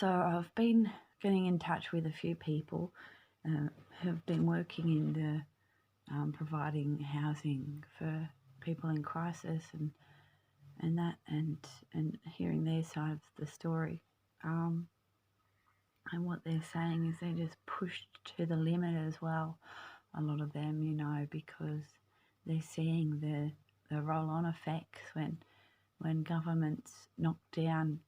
So I've been getting in touch with a few people who've been working in the providing housing for people in crisis and hearing their side of the story. And what they're saying is they're just pushed to the limit as well, a lot of them, because they're seeing the roll-on effects when governments knock down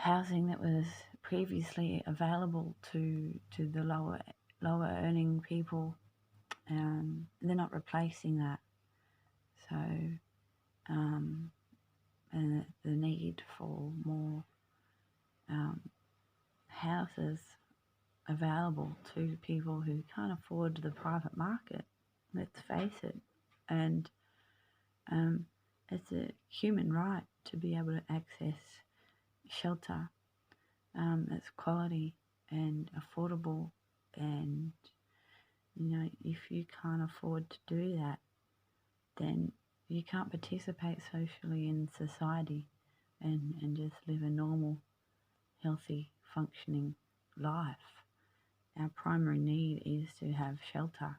housing that was previously available to the lower earning people. They're not replacing that. So and the need for more houses available to people who can't afford the private market, let's face it. And it's a human right to be able to access shelter that's quality and affordable. And if you can't afford to do that, then you can't participate socially in society and just live a normal, healthy, functioning life. Our primary need is to have shelter.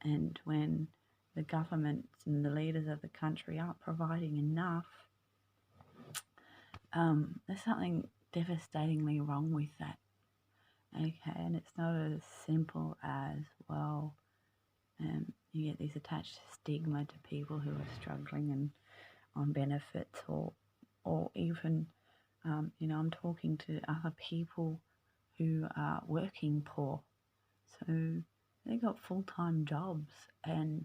And when the governments and the leaders of the country aren't providing enough, there's something devastatingly wrong with that. Okay, and it's not as simple as, you get this attached stigma to people who are struggling and on benefits, or even, I'm talking to other people who are working poor. So they got full-time jobs and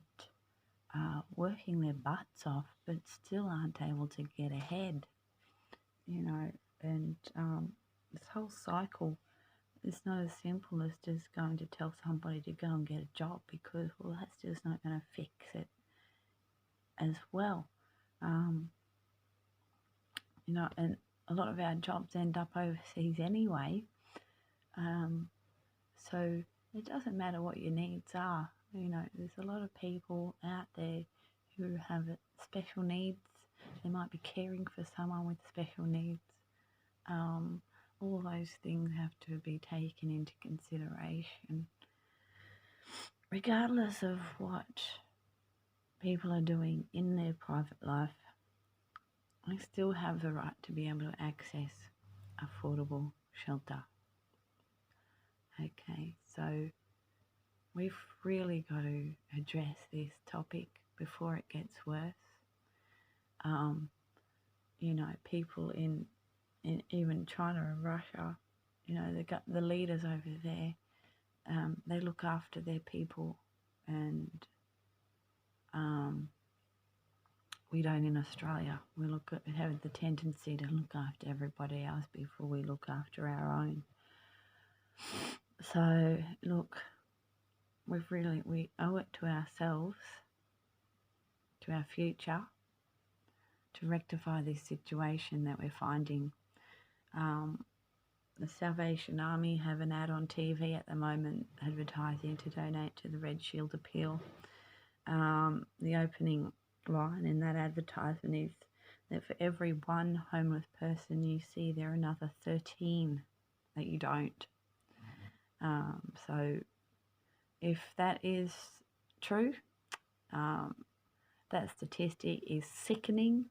working their butts off, but still aren't able to get ahead, and this whole cycle. It's not as simple as just going to tell somebody to go and get a job, because, that's just not going to fix it as well. And a lot of our jobs end up overseas anyway. So it doesn't matter what your needs are. There's a lot of people out there who have special needs. They might be caring for someone with special needs. All those things have to be taken into consideration. Regardless of what people are doing in their private life, they still have the right to be able to access affordable shelter. Okay, so we've really got to address this topic before it gets worse. People in even China and Russia, they got the leaders over there. They look after their people, and we don't in Australia. We have the tendency to look after everybody else before we look after our own. So look, we owe it to ourselves, to our future, to rectify this situation that we're finding. The Salvation Army have an ad on TV at the moment advertising to donate to the Red Shield Appeal. The opening line in that advertisement is that for every one homeless person you see, there are another 13 that you don't. So if that is true, that statistic is sickening.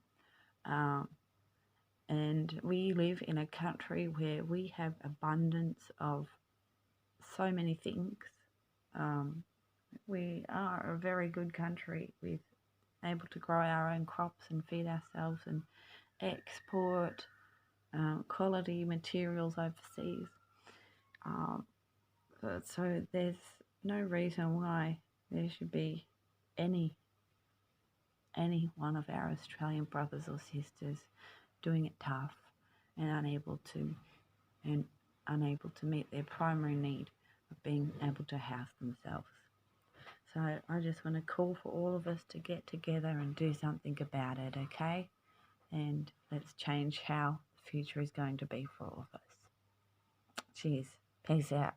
And we live in a country where we have abundance of so many things. We are a very good country with able to grow our own crops and feed ourselves and export quality materials overseas. So there's no reason why there should be any one of our Australian brothers or sisters doing it tough and unable to meet their primary need of being able to house themselves. So I just want to call for all of us to get together and do something about it, okay? And let's change how the future is going to be for all of us. Cheers. Peace out.